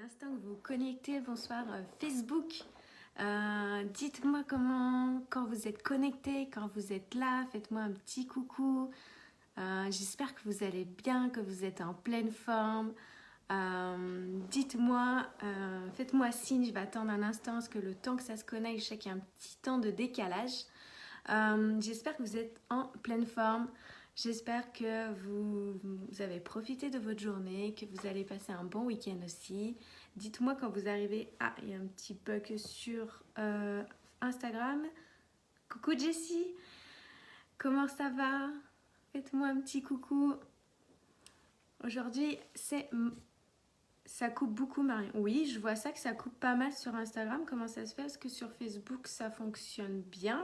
l'instant que vous vous connectez, bonsoir Facebook. Dites-moi comment, quand vous êtes connectés, quand vous êtes là, faites-moi un petit coucou. J'espère que vous allez bien, que vous êtes en pleine forme. Dites-moi, faites-moi signe, je vais attendre un instant parce que le temps que ça se connecte, je sais qu'il y a un petit temps de décalage. J'espère que vous êtes en pleine forme. J'espère que vous avez profité de votre journée, que vous allez passer un bon week-end aussi. Dites-moi quand vous arrivez. Ah, il y a un petit bug sur Instagram. Coucou Jessie, comment ça va? Faites-moi un petit coucou. Aujourd'hui, ça coupe beaucoup, Marion. Oui, je vois ça que ça coupe pas mal sur Instagram. Comment ça se fait? Est-ce que sur Facebook, ça fonctionne bien?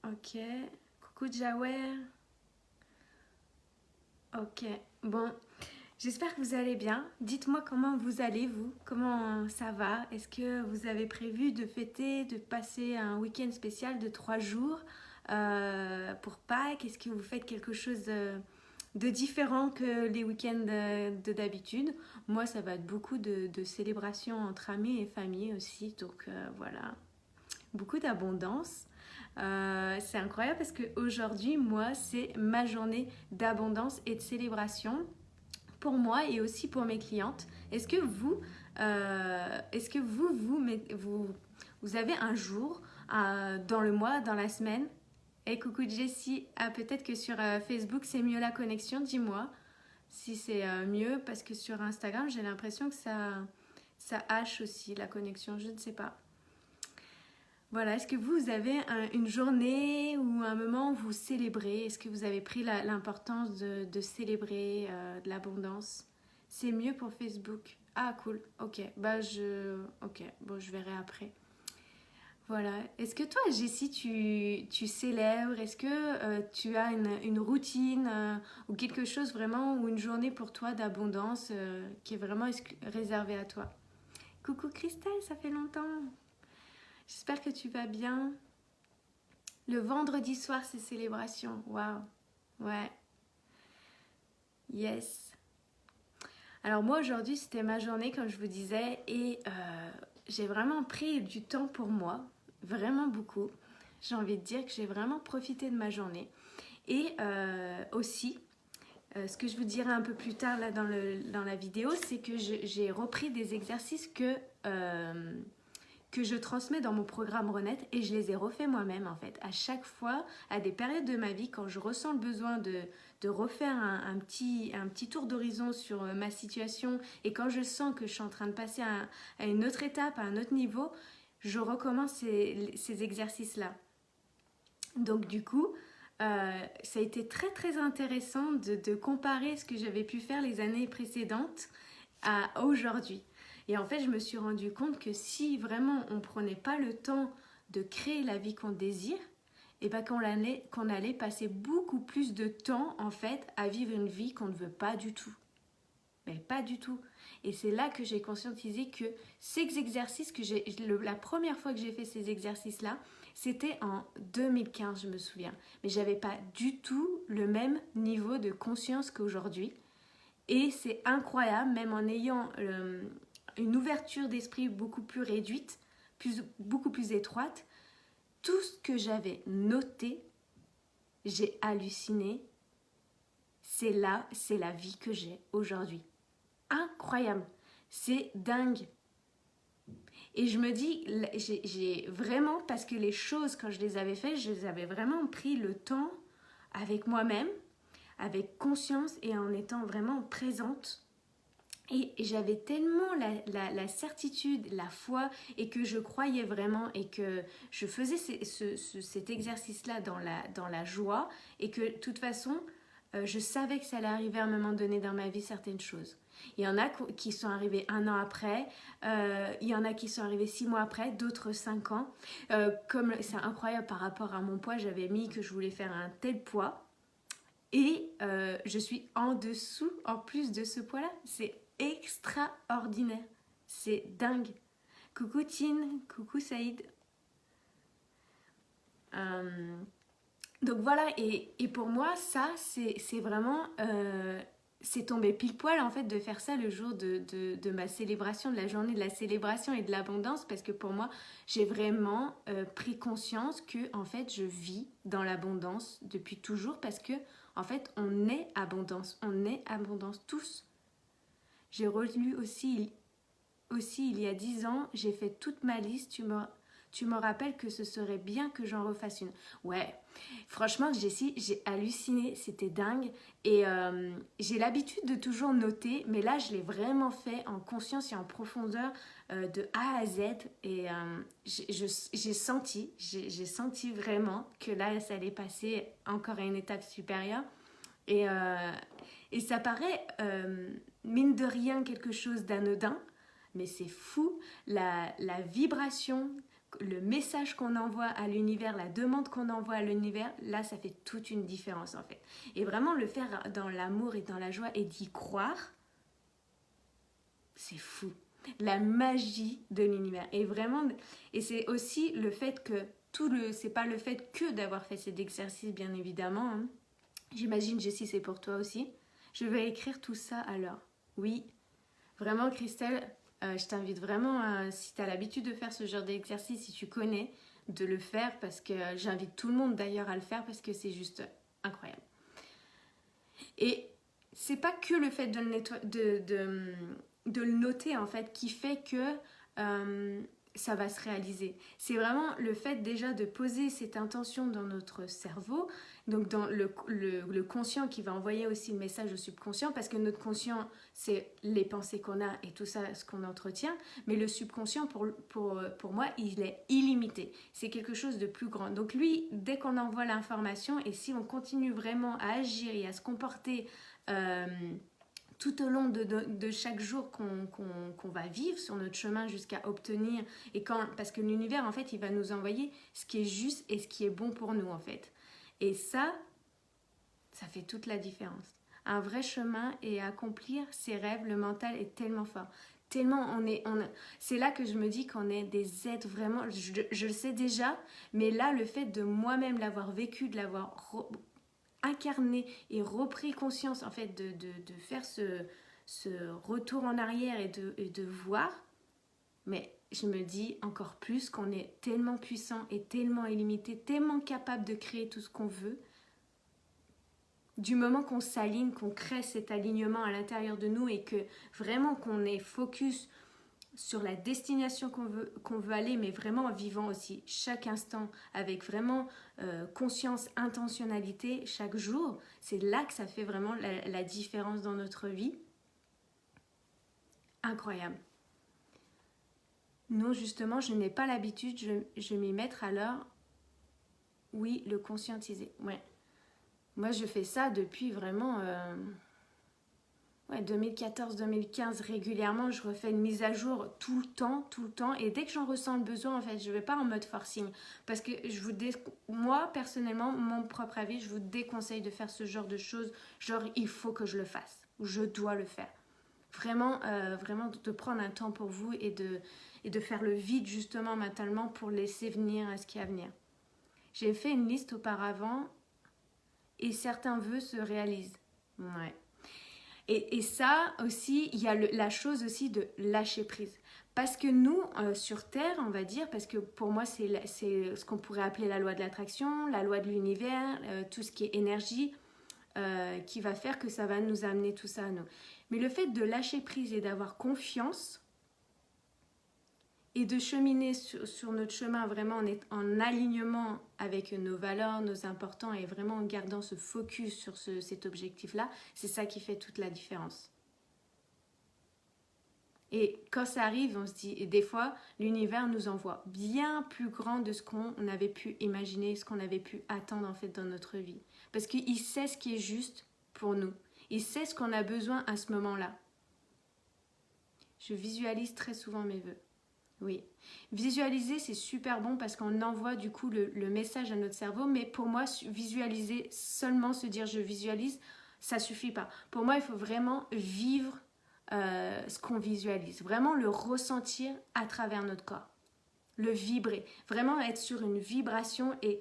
Ok. Coucou Jawer. Ok. Bon, j'espère que vous allez bien. Dites-moi comment vous allez, vous. Comment ça va? Est-ce que vous avez prévu de fêter, de passer un week-end spécial de 3 jours pour Pâques? Est-ce que vous faites quelque chose de différent que les week-ends de d'habitude? Moi, ça va être beaucoup de célébrations entre amis et famille aussi. Donc voilà, beaucoup d'abondance. C'est incroyable parce qu'aujourd'hui, moi, c'est ma journée d'abondance et de célébration pour moi et aussi pour mes clientes. Est-ce que vous avez un jour dans le mois, dans la semaine? Et coucou Jessie, peut-être que sur Facebook c'est mieux la connexion, dis-moi si c'est mieux parce que sur Instagram j'ai l'impression que ça hache aussi la connexion, je ne sais pas. Voilà, est-ce que vous avez une journée ou un moment où vous célébrez? Est-ce que vous avez pris l'importance de célébrer de l'abondance? C'est mieux pour Facebook. Ah, cool. Ok, ok, bon, je verrai après. Voilà. Est-ce que toi, Jessie, tu célèbres? Est-ce que tu as une routine ou quelque chose vraiment, ou une journée pour toi d'abondance qui est vraiment réservée à toi? Coucou Christelle, ça fait longtemps. J'espère que tu vas bien. Le vendredi soir, c'est célébration. Waouh. Ouais. Yes. Alors moi, aujourd'hui, c'était ma journée, comme je vous disais, et j'ai vraiment pris du temps pour moi. Vraiment beaucoup. J'ai envie de dire que j'ai vraiment profité de ma journée. Et aussi, ce que je vous dirai un peu plus tard là dans la vidéo, c'est que j'ai repris des exercices que je transmets dans mon programme Renette et je les ai refaits moi-même en fait. À chaque fois, à des périodes de ma vie, quand je ressens le besoin de refaire un petit tour d'horizon sur ma situation et quand je sens que je suis en train de passer à une autre étape, à un autre niveau, je recommence ces exercices-là. Donc du coup, ça a été très très intéressant de comparer ce que j'avais pu faire les années précédentes à aujourd'hui. Et en fait, je me suis rendu compte que si vraiment on ne prenait pas le temps de créer la vie qu'on désire, et ben qu'on allait passer beaucoup plus de temps en fait à vivre une vie qu'on ne veut pas du tout. Mais pas du tout. Et c'est là que j'ai conscientisé que ces exercices, la première fois que j'ai fait ces exercices-là, c'était en 2015, je me souviens. Mais j'avais pas du tout le même niveau de conscience qu'aujourd'hui. Et c'est incroyable, même en ayant une ouverture d'esprit beaucoup plus réduite, beaucoup plus étroite, tout ce que j'avais noté, j'ai halluciné. C'est la vie que j'ai aujourd'hui. Incroyable, c'est dingue. Et je me dis, j'ai vraiment, parce que les choses, quand je les avais faites, je les avais vraiment pris le temps avec moi-même, avec conscience et en étant vraiment présente. Et j'avais tellement la certitude, la foi, et que je croyais vraiment, et que je faisais cet exercice-là dans la joie, et que de toute façon, je savais que ça allait arriver à un moment donné dans ma vie certaines choses. Il y en a qui sont arrivés 1 an après, il y en a qui sont arrivés 6 mois après, d'autres 5 ans. Comme c'est incroyable par rapport à mon poids, j'avais mis que je voulais faire un tel poids. Et je suis en dessous, en plus de ce poids-là. C'est extraordinaire. C'est dingue. Coucou Tine, coucou Saïd. Donc voilà, et pour moi, ça, c'est vraiment c'est tombé pile poil en fait de faire ça le jour de ma célébration, de la journée de la célébration et de l'abondance, parce que pour moi j'ai vraiment pris conscience que en fait je vis dans l'abondance depuis toujours, parce que en fait on est abondance tous. J'ai relu aussi il y a 10 ans, j'ai fait toute ma liste, tu me rappelles que ce serait bien que j'en refasse une. Ouais, franchement, Jessie, j'ai halluciné, c'était dingue. Et j'ai l'habitude de toujours noter, mais là, je l'ai vraiment fait en conscience et en profondeur de A à Z. Et j'ai senti vraiment que là, ça allait passer encore à une étape supérieure. Et, euh, et ça paraît, mine de rien, quelque chose d'anodin, mais c'est fou, la vibration, le message qu'on envoie à l'univers, la demande qu'on envoie à l'univers, là ça fait toute une différence en fait. Et vraiment le faire dans l'amour et dans la joie et d'y croire, c'est fou. La magie de l'univers. Et vraiment, et c'est aussi le fait que c'est pas le fait que d'avoir fait cet exercice bien évidemment. Hein. J'imagine Jessie c'est pour toi aussi. Je vais écrire tout ça alors. Oui, vraiment Christelle. Je t'invite vraiment, si tu as l'habitude de faire ce genre d'exercice, si tu connais, de le faire, parce que j'invite tout le monde d'ailleurs à le faire, parce que c'est juste incroyable. Et c'est pas que le fait de le noter en fait qui fait que ça va se réaliser. C'est vraiment le fait déjà de poser cette intention dans notre cerveau, donc dans le conscient qui va envoyer aussi le message au subconscient, parce que notre conscient, c'est les pensées qu'on a et tout ça, ce qu'on entretient, mais le subconscient, pour moi, il est illimité. C'est quelque chose de plus grand. Donc lui, dès qu'on envoie l'information, et si on continue vraiment à agir et à se comporter tout au long de chaque jour qu'on va vivre sur notre chemin jusqu'à obtenir, parce que l'univers en fait il va nous envoyer ce qui est juste et ce qui est bon pour nous en fait, et ça fait toute la différence. Un vrai chemin et accomplir ses rêves, le mental est tellement fort, tellement c'est là que je me dis qu'on est des êtres vraiment, je le sais déjà, mais là le fait de moi-même l'avoir vécu, de l'avoir incarné et repris conscience en fait de faire ce retour en arrière et de voir, mais je me dis encore plus qu'on est tellement puissant et tellement illimité, tellement capable de créer tout ce qu'on veut, du moment qu'on s'aligne, qu'on crée cet alignement à l'intérieur de nous et que vraiment qu'on est focus sur la destination qu'on veut aller, mais vraiment en vivant aussi chaque instant avec vraiment conscience, intentionnalité chaque jour, c'est là que ça fait vraiment la différence dans notre vie. Incroyable. Non, justement, je n'ai pas l'habitude, je m'y mettre à l'heure. Oui, le conscientiser, ouais. Moi, je fais ça depuis vraiment... 2014-2015 régulièrement, je refais une mise à jour tout le temps, et dès que j'en ressens le besoin, en fait, je vais pas en mode forcing, parce que moi personnellement, mon propre avis, je vous déconseille de faire ce genre de choses, genre il faut que je le fasse, ou je dois le faire. Vraiment de prendre un temps pour vous et de faire le vide justement mentalement pour laisser venir ce qui est à venir. J'ai fait une liste auparavant et certains vœux se réalisent. Ouais. Et ça aussi, il y a la chose aussi de lâcher prise. Parce que nous, sur Terre, on va dire, parce que pour moi, c'est ce qu'on pourrait appeler la loi de l'attraction, la loi de l'univers, tout ce qui est énergie, qui va faire que ça va nous amener tout ça à nous. Mais le fait de lâcher prise et d'avoir confiance, et de cheminer sur notre chemin vraiment en alignement avec nos valeurs, nos importants, et vraiment en gardant ce focus sur cet objectif-là, c'est ça qui fait toute la différence. Et quand ça arrive, on se dit, et des fois, l'univers nous envoie bien plus grand de ce qu'on avait pu imaginer, ce qu'on avait pu attendre en fait dans notre vie. Parce qu'il sait ce qui est juste pour nous. Il sait ce qu'on a besoin à ce moment-là. Je visualise très souvent mes vœux. Oui, visualiser c'est super bon parce qu'on envoie du coup le message à notre cerveau, mais pour moi visualiser, seulement se dire je visualise, ça suffit pas. Pour moi il faut vraiment vivre ce qu'on visualise, vraiment le ressentir à travers notre corps, le vibrer, vraiment être sur une vibration. Et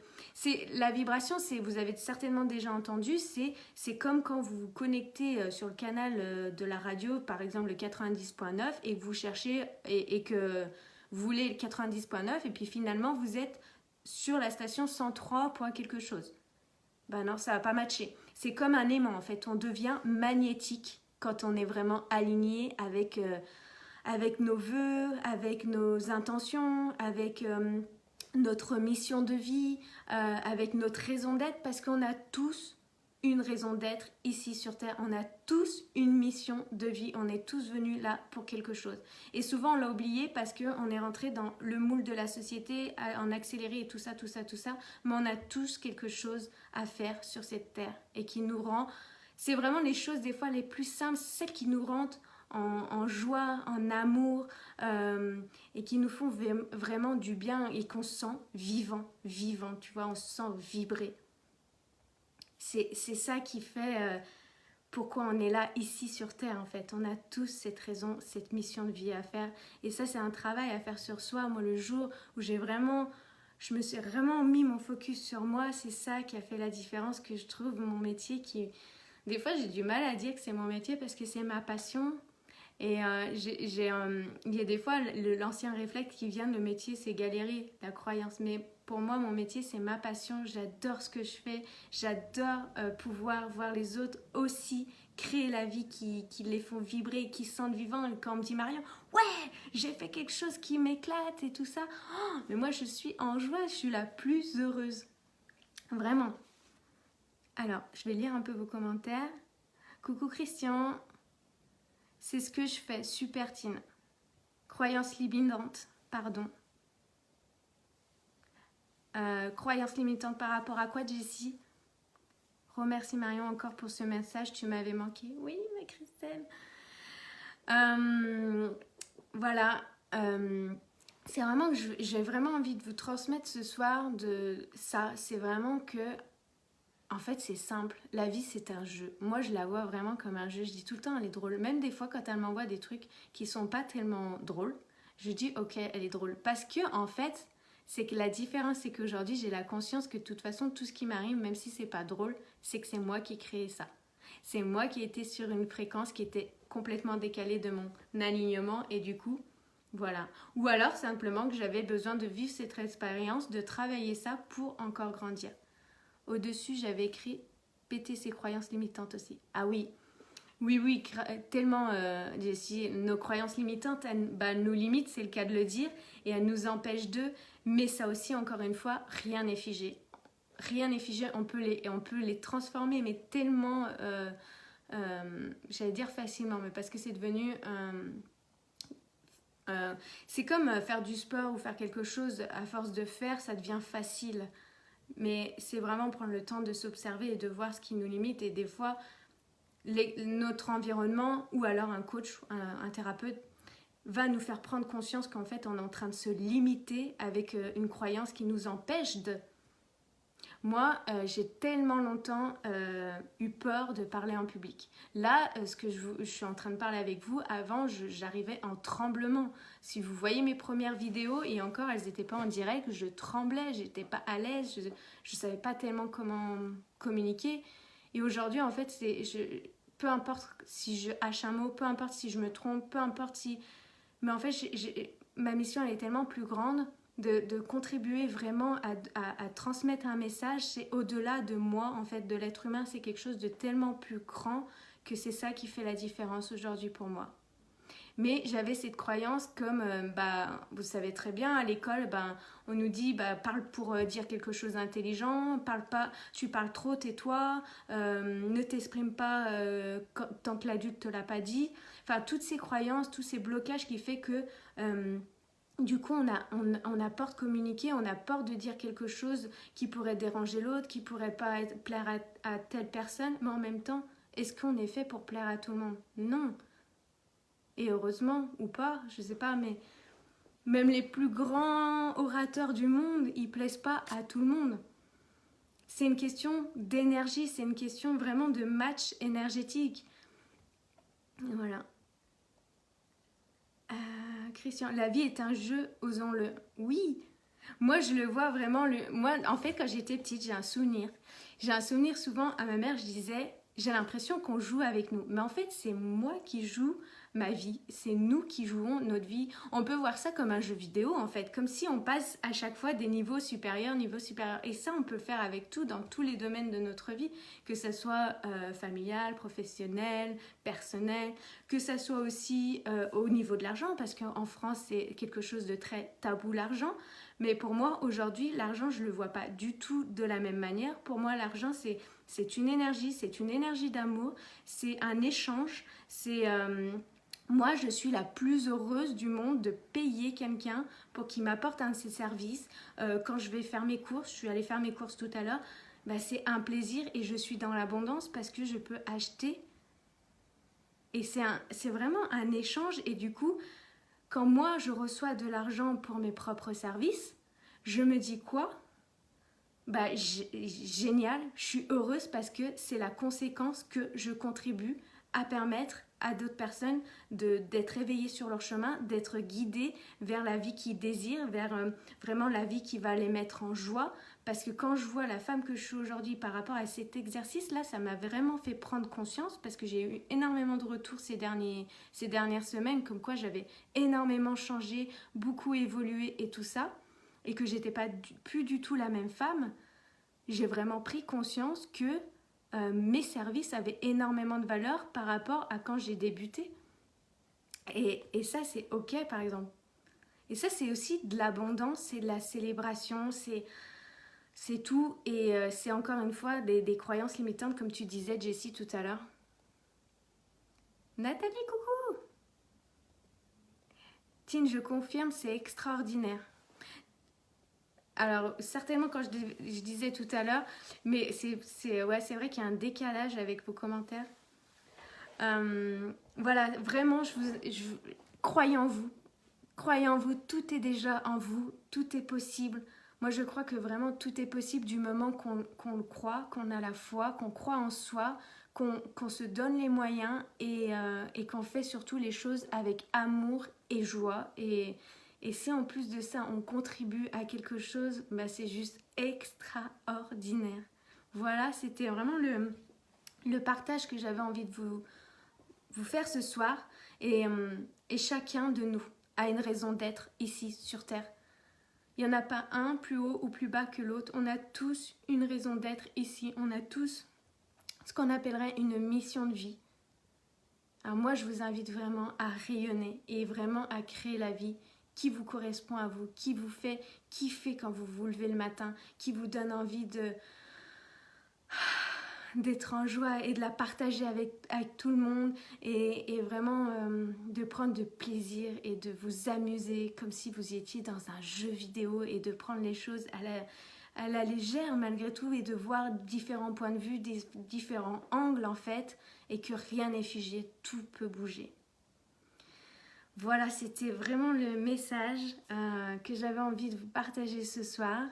la vibration, vous avez certainement déjà entendu, c'est comme quand vous vous connectez sur le canal de la radio, par exemple le 90.9, et que vous cherchez et que vous voulez le 90.9 et puis finalement vous êtes sur la station 103 point quelque chose. Ben non, ça va pas matcher. C'est comme un aimant en fait, on devient magnétique quand on est vraiment aligné avec nos vœux, avec nos intentions, avec notre mission de vie, avec notre raison d'être, parce qu'on a tous une raison d'être ici sur Terre, on a tous une mission de vie, on est tous venus là pour quelque chose. Et souvent on l'a oublié parce qu'on est rentré dans le moule de la société, en accéléré et tout ça, mais on a tous quelque chose à faire sur cette Terre et qui nous rend, c'est vraiment les choses des fois les plus simples, celles qui nous rendent en joie, en amour, et qui nous font vraiment du bien et qu'on se sent vivant, tu vois, on se sent vibrer. C'est ça qui fait pourquoi on est là ici sur Terre en fait. On a tous cette raison, cette mission de vie à faire. Et ça, c'est un travail à faire sur soi. Moi, le jour où je me suis vraiment mis mon focus sur moi, c'est ça qui a fait la différence, que je trouve mon métier qui... Des fois, j'ai du mal à dire que c'est mon métier parce que c'est ma passion. Et il y a des fois, l'ancien réflexe qui vient, le métier, c'est galérer, la croyance. Mais pour moi, mon métier, c'est ma passion. J'adore ce que je fais. J'adore pouvoir voir les autres aussi créer la vie qui les font vibrer, qui se sentent vivants. Et quand on me dit, Marion, ouais, j'ai fait quelque chose qui m'éclate et tout ça. Oh, mais moi, je suis en joie, je suis la plus heureuse. Vraiment. Alors, je vais lire un peu vos commentaires. Coucou Christian. C'est ce que je fais, super Tine. Croyance limitante, pardon. Croyance limitante par rapport à quoi, Jessie? Remercie Marion encore pour ce message, tu m'avais manqué. Oui, ma Christelle. Voilà. C'est vraiment que j'ai vraiment envie de vous transmettre ce soir de ça. C'est vraiment que... En fait, c'est simple. La vie, c'est un jeu. Moi, je la vois vraiment comme un jeu. Je dis tout le temps, elle est drôle. Même des fois, quand elle m'envoie des trucs qui sont pas tellement drôles, je dis, ok, elle est drôle. Parce que, en fait, c'est que la différence, c'est qu'aujourd'hui, j'ai la conscience que de toute façon, tout ce qui m'arrive, même si c'est pas drôle, c'est que c'est moi qui ai créé ça. C'est moi qui étais sur une fréquence qui était complètement décalée de mon alignement. Et du coup, voilà. Ou alors, simplement que j'avais besoin de vivre cette expérience, de travailler ça pour encore grandir. Au-dessus, j'avais écrit « péter ses croyances limitantes aussi ». Ah oui, oui, tellement, Jessie, nos croyances limitantes, elles nous limitent, c'est le cas de le dire, et elles nous empêchent d'eux. Mais ça aussi, encore une fois, rien n'est figé. Rien n'est figé, on peut les transformer, mais tellement, j'allais dire facilement, mais parce que c'est devenu... c'est comme faire du sport ou faire quelque chose, à force de faire, ça devient facile. Mais c'est vraiment prendre le temps de s'observer et de voir ce qui nous limite. Et des fois, notre environnement ou alors un coach, un thérapeute va nous faire prendre conscience qu'en fait, on est en train de se limiter avec une croyance qui nous empêche de... Moi, j'ai tellement longtemps eu peur de parler en public. Là, ce que je suis en train de parler avec vous, avant, j'arrivais en tremblement. Si vous voyez mes premières vidéos, et encore, elles n'étaient pas en direct, je tremblais, j'étais pas à l'aise, je ne savais pas tellement comment communiquer. Et aujourd'hui, en fait, peu importe si je hache un mot, peu importe si je me trompe, peu importe si... Mais en fait, ma mission, elle est tellement plus grande de contribuer vraiment à transmettre un message. C'est au-delà de moi, en fait, de l'être humain. C'est quelque chose de tellement plus grand que c'est ça qui fait la différence aujourd'hui pour moi. Mais j'avais cette croyance comme, vous savez très bien, à l'école, on nous dit, parle pour dire quelque chose d'intelligent, parle pas, tu parles trop, tais-toi, ne t'exprime pas tant que l'adulte te l'a pas dit. Enfin, toutes ces croyances, tous ces blocages qui fait que... du coup, on a peur de communiquer, on a peur de dire quelque chose qui pourrait déranger l'autre, qui pourrait pas plaire à telle personne. Mais en même temps, est-ce qu'on est fait pour plaire à tout le monde? Non. Et heureusement, ou pas, je sais pas, mais même les plus grands orateurs du monde, ils plaisent pas à tout le monde. C'est une question d'énergie, c'est une question vraiment de match énergétique. Voilà. Christian, la vie est un jeu, osons-le. Oui, moi je le vois vraiment. Moi, en fait, quand j'étais petite, j'ai un souvenir. J'ai un souvenir souvent à ma mère, je disais, j'ai l'impression qu'on joue avec nous. Mais en fait, c'est moi qui joue ma vie. C'est nous qui jouons notre vie. On peut voir ça comme un jeu vidéo, en fait. Comme si on passe à chaque fois des niveaux supérieurs, niveaux supérieurs. Et ça, on peut le faire avec tout, dans tous les domaines de notre vie. Que ça soit familial, professionnel, personnel. Que ça soit aussi au niveau de l'argent. Parce qu'en France, c'est quelque chose de très tabou, l'argent. Mais pour moi, aujourd'hui, l'argent, je ne le vois pas du tout de la même manière. Pour moi, l'argent, c'est une énergie d'amour, c'est un échange, c'est... moi, je suis la plus heureuse du monde de payer quelqu'un pour qu'il m'apporte un de ses services. Quand je vais faire mes courses, je suis allée faire mes courses tout à l'heure, bah, c'est un plaisir et je suis dans l'abondance parce que je peux acheter. Et c'est vraiment un échange et du coup... Quand moi, je reçois de l'argent pour mes propres services, je me dis quoi? Bah, génial, je suis heureuse parce que c'est la conséquence que je contribue à permettre à d'autres personnes d'être éveillées sur leur chemin, d'être guidées vers la vie qu'ils désirent, vers vraiment la vie qui va les mettre en joie. Parce que quand je vois la femme que je suis aujourd'hui par rapport à cet exercice-là, ça m'a vraiment fait prendre conscience parce que j'ai eu énormément de retours ces dernières semaines, comme quoi j'avais énormément changé, beaucoup évolué et tout ça, et que j'étais plus du tout la même femme. J'ai vraiment pris conscience que mes services avaient énormément de valeur par rapport à quand j'ai débuté. Et ça, c'est OK, par exemple. Et ça, c'est aussi de l'abondance, c'est de la célébration, c'est tout. Et c'est encore une fois des croyances limitantes, comme tu disais, Jessie, tout à l'heure. Nathalie, coucou! Tine, je confirme, c'est extraordinaire. Alors, certainement quand je disais tout à l'heure, mais c'est vrai qu'il y a un décalage avec vos commentaires. Voilà, vraiment, croyez en vous. Croyez en vous, tout est déjà en vous, tout est possible. Moi, je crois que vraiment tout est possible du moment qu'on le croit, qu'on a la foi, qu'on croit en soi, qu'on se donne les moyens et qu'on fait surtout les choses avec amour et joie. Et si en plus de ça, on contribue à quelque chose, bah c'est juste extraordinaire. Voilà, c'était vraiment le partage que j'avais envie de vous faire ce soir. Et chacun de nous a une raison d'être ici sur Terre. Il n'y en a pas un plus haut ou plus bas que l'autre. On a tous une raison d'être ici. On a tous ce qu'on appellerait une mission de vie. Alors moi, je vous invite vraiment à rayonner et vraiment à créer la vie qui vous correspond à vous, qui vous fait kiffer quand vous vous levez le matin, qui vous donne envie d'être en joie et de la partager avec tout le monde et vraiment de prendre de plaisir et de vous amuser comme si vous étiez dans un jeu vidéo et de prendre les choses à la légère malgré tout et de voir différents points de vue, différents angles en fait et que rien n'est figé, tout peut bouger. Voilà, c'était vraiment le message que j'avais envie de vous partager ce soir.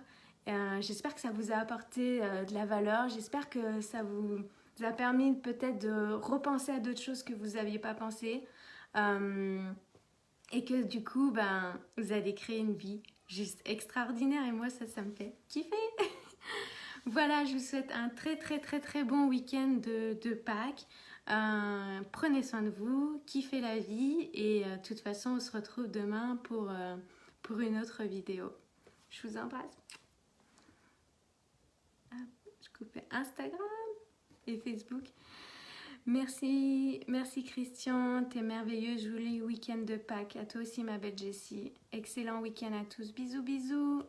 J'espère que ça vous a apporté de la valeur. J'espère que ça vous a permis peut-être de repenser à d'autres choses que vous n'aviez pas pensé. Et que du coup, vous allez créer une vie juste extraordinaire. Et moi, ça me fait kiffer. Voilà, je vous souhaite un très très très très bon week-end de Pâques. Prenez soin de vous, kiffez la vie et de toute façon on se retrouve demain pour une autre vidéo. Je vous embrasse. Je coupe Instagram et Facebook. Merci Christian, t'es merveilleux, joli week-end de Pâques. À toi aussi ma belle Jessie. Excellent week-end à tous, bisous bisous.